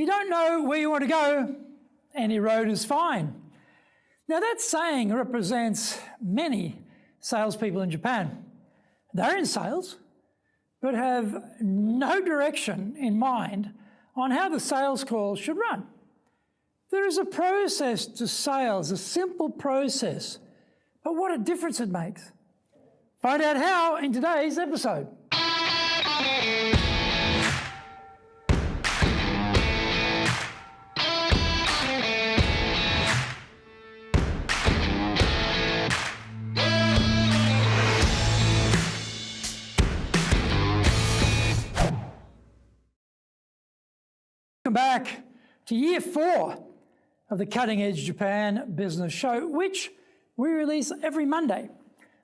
you don't know where you want to go, any road is fine. Now that saying represents many salespeople in Japan. They're in sales, but have no direction in mind on how the sales call should run. There is a process to sales, a simple process, but what a difference it makes. Find out how in today's episode. Welcome back to year 4 of the Cutting Edge Japan Business Show, which we release every Monday.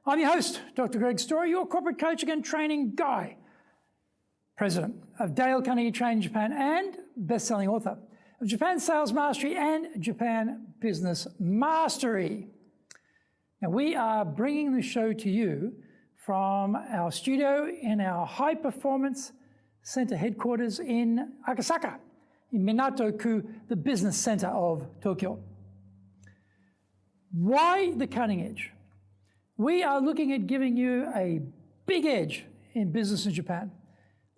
I'm your host, Dr. Greg Story, your corporate coaching and training guy, president of Dale Carnegie Training Japan and best-selling author of Japan Sales Mastery and Japan Business Mastery. Now, we are bringing the show to you from our studio in our High Performance Center headquarters in Akasaka, in Minato-ku, the business center of Tokyo. Why the cutting edge? We are looking at giving you a big edge in business in Japan.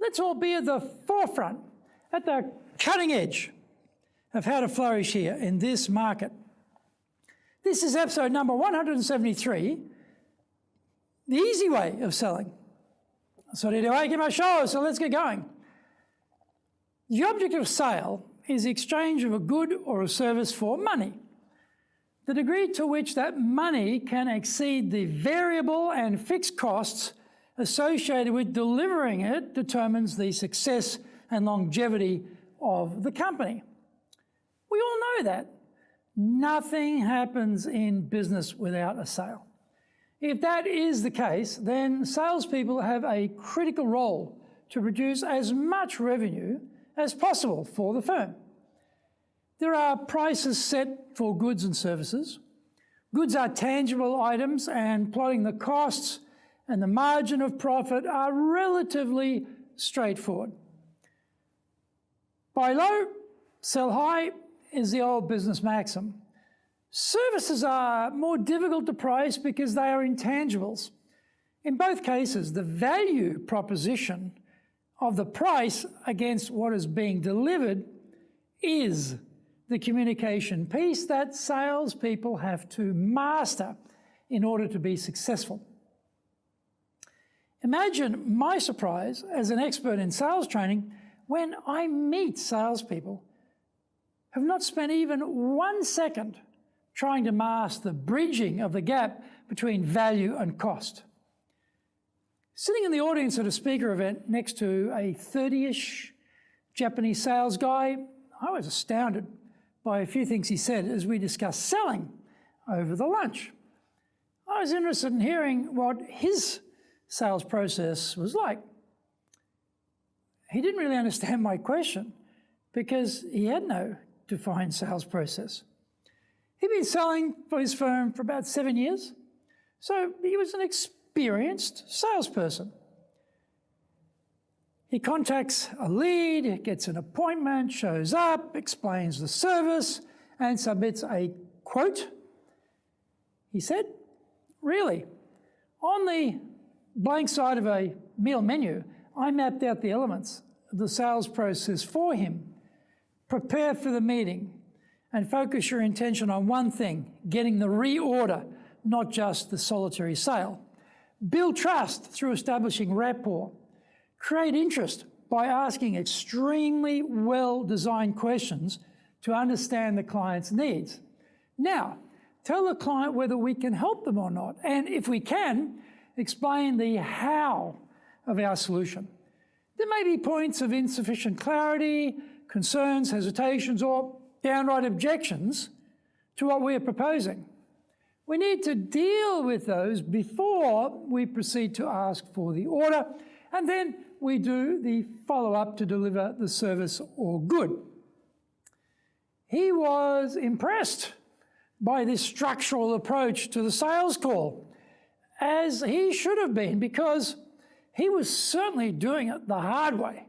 Let's all be at the forefront, at the cutting edge of how to flourish here in this market. This is episode number 173, the easy way of selling. So let's get going. The object of sale is the exchange of a good or a service for money. The degree to which that money can exceed the variable and fixed costs associated with delivering it determines the success and longevity of the company. We all know that. Nothing happens in business without a sale. If that is the case, then salespeople have a critical role to produce as much revenue as possible for the firm. There are prices set for goods and services. Goods are tangible items, and plotting the costs and the margin of profit are relatively straightforward. Buy low, sell high is the old business maxim. Services are more difficult to price because they are intangibles. In both cases, the value proposition of the price against what is being delivered is the communication piece that salespeople have to master in order to be successful. Imagine my surprise as an expert in sales training when I meet salespeople who have not spent even 1 second trying to master the bridging of the gap between value and cost. Sitting in the audience at a speaker event next to a 30-ish Japanese sales guy, I was astounded by a few things he said as we discussed selling over the lunch. I was interested in hearing what his sales process was like. He didn't really understand my question because he had no defined sales process. He'd been selling for his firm for about 7 years, so he was an experienced salesperson. He contacts a lead, gets an appointment, shows up, explains the service, and submits a quote. He said, "Really, on the blank side of a meal menu, I mapped out the elements of the sales process for him. Prepare for the meeting and focus your intention on one thing, getting the reorder, not just the solitary sale. Build trust through establishing rapport. Create interest by asking extremely well-designed questions to understand the client's needs. Now, tell the client whether we can help them or not, and if we can, explain the how of our solution. There may be points of insufficient clarity, concerns, hesitations, or downright objections to what we are proposing. We need to deal with those before we proceed to ask for the order, and then we do the follow-up to deliver the service or good." He was impressed by this structural approach to the sales call, as he should have been, because he was certainly doing it the hard way.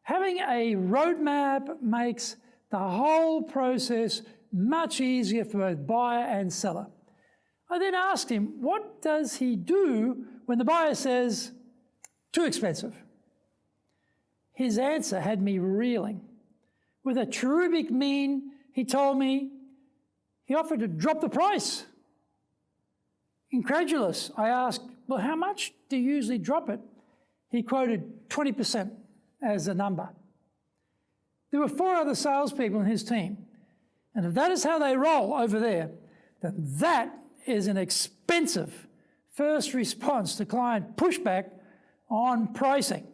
Having a roadmap makes the whole process much easier for both buyer and seller. I then asked him, what does he do when the buyer says, too expensive? His answer had me reeling. With a cherubic mien, he told me he offered to drop the price. Incredulous, I asked, well, how much do you usually drop it? He quoted 20% as a number. There were 4 other salespeople in his team, and if that is how they roll over there, then that is an expensive first response to client pushback on pricing.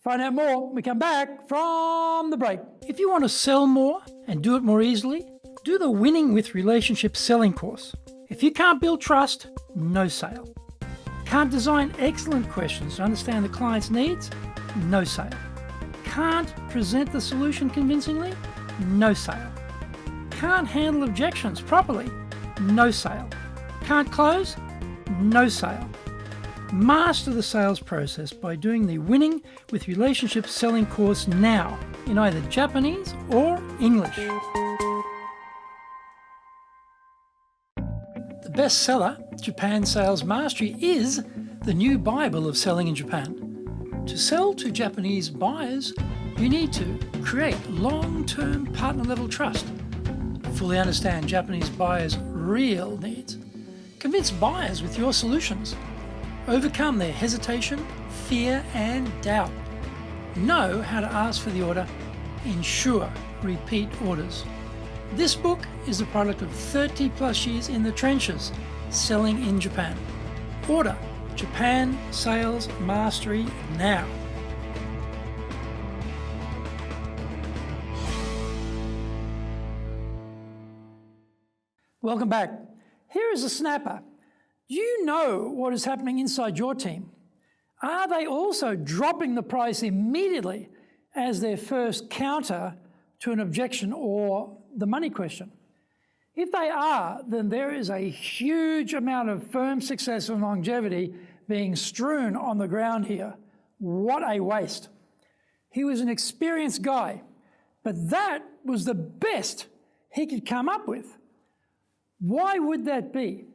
Find out more when we come back from the break. If you want to sell more and do it more easily, do the Winning with Relationships selling course. If you can't build trust, no sale. Can't design excellent questions to understand the client's needs, no sale. Can't present the solution convincingly, no sale. Can't handle objections properly, no sale. Can't close, no sale. Master the sales process by doing the Winning with Relationships selling course now in either Japanese or English. The bestseller, Japan Sales Mastery, is the new Bible of selling in Japan. To sell to Japanese buyers, you need to create long-term partner-level trust, fully understand Japanese buyers' real needs, convince buyers with your solutions, overcome their hesitation, fear, and doubt, know how to ask for the order, ensure repeat orders. This book is the product of 30 plus years in the trenches selling in Japan. Order Japan Sales Mastery now. Welcome back. Here is a snapper. Do you know what is happening inside your team? Are they also dropping the price immediately as their first counter to an objection or the money question? If they are, then there is a huge amount of firm success and longevity being strewn on the ground here. What a waste. He was an experienced guy, but that was the best he could come up with. Why would that be?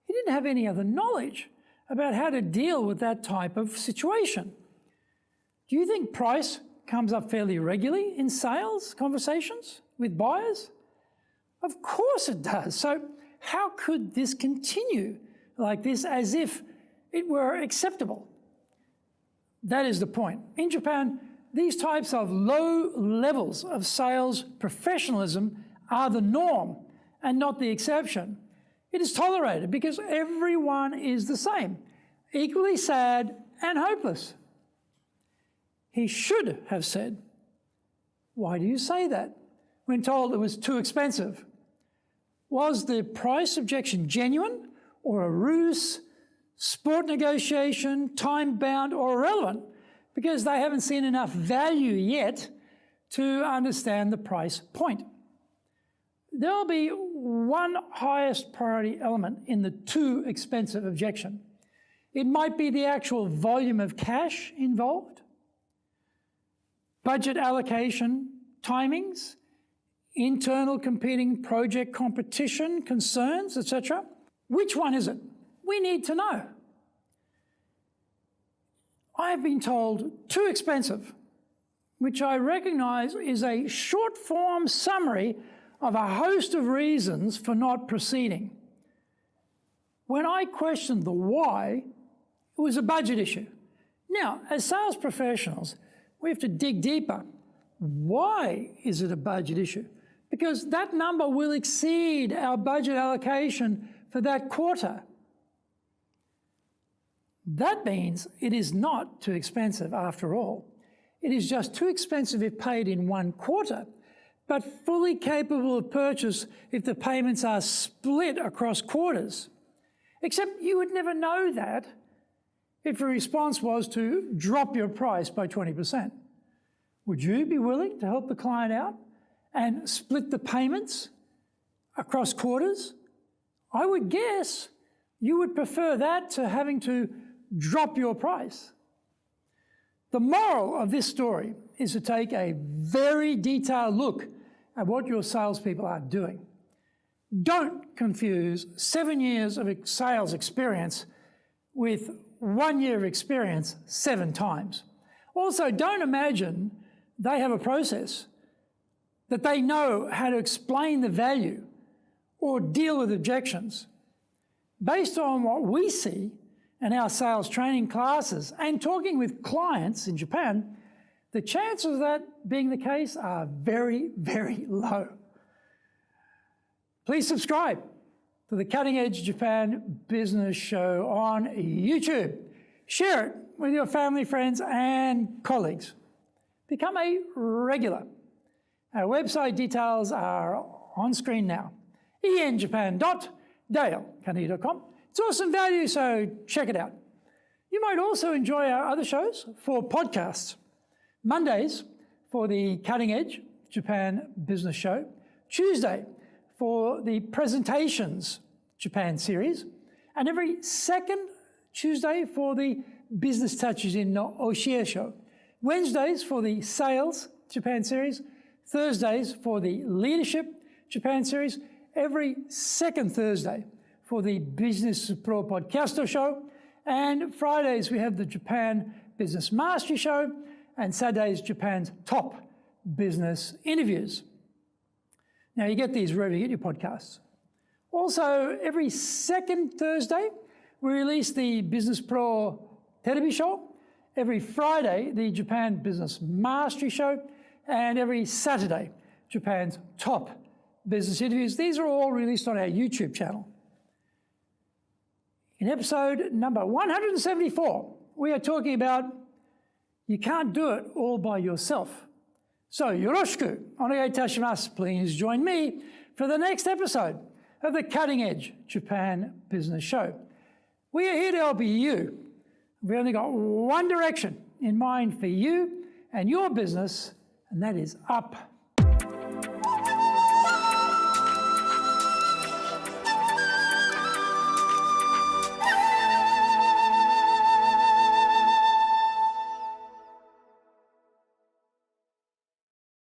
He didn't have any other knowledge about how to deal with that type of situation. Do you think price comes up fairly regularly in sales conversations with buyers? Of course it does. So how could this continue like this as if it were acceptable? That is the point. In Japan, these types of low levels of sales professionalism are the norm and not the exception. It is tolerated because everyone is the same, equally sad and hopeless. He should have said, "Why do you say that?" when told it was too expensive. Was the price objection genuine or a ruse, sport negotiation, time-bound or irrelevant because they haven't seen enough value yet to understand the price point? There'll be one highest priority element in the too expensive objection. It might be the actual volume of cash involved, budget allocation, timings, internal competing project competition, concerns, etc. Which one is it? We need to know. I've been told too expensive, which I recognize is a short form summary of a host of reasons for not proceeding. When I questioned the why, it was a budget issue. Now, as sales professionals, we have to dig deeper. Why is it a budget issue? Because that number will exceed our budget allocation for that quarter. That means it is not too expensive after all. It is just too expensive if paid in one quarter, but fully capable of purchase if the payments are split across quarters. Except you would never know that if the response was to drop your price by 20%. Would you be willing to help the client out and split the payments across quarters? I would guess you would prefer that to having to drop your price. The moral of this story is to take a very detailed look at what your salespeople are doing. Don't confuse 7 years of sales experience with 1 year of experience 7 times. Also, don't imagine they have a process that they know how to explain the value or deal with objections. Based on what we see in our sales training classes and talking with clients in Japan, the chances of that being the case are very, very low. Please subscribe to the Cutting Edge Japan Business Show on YouTube. Share it with your family, friends, and colleagues. Become a regular. Our website details are on screen now. enjapan.dalecarnegie.com. It's awesome value, so check it out. You might also enjoy our other shows for podcasts. Mondays for the Cutting Edge Japan Business Show. Tuesday for the Presentations Japan series. And every second Tuesday for the Business Touches in no Oshie Show. Wednesdays for the Sales Japan series. Thursdays for the Leadership Japan series. Every second Thursday for the Business Pro Podcaster Show. And Fridays we have the Japan Business Mastery Show. And Saturdays, Japan's top business interviews. Now, you get these wherever you get your podcasts. Also, every second Thursday, we release the Business Pro Terebi Show. Every Friday, the Japan Business Mastery Show. And every Saturday, Japan's top business interviews. These are all released on our YouTube channel. In episode number 174, we are talking about you can't do it all by yourself. So, yoroshiku onegai itashimasu. Please join me for the next episode of the Cutting Edge Japan Business Show. We are here to help you. We've only got one direction in mind for you and your business, and that is up.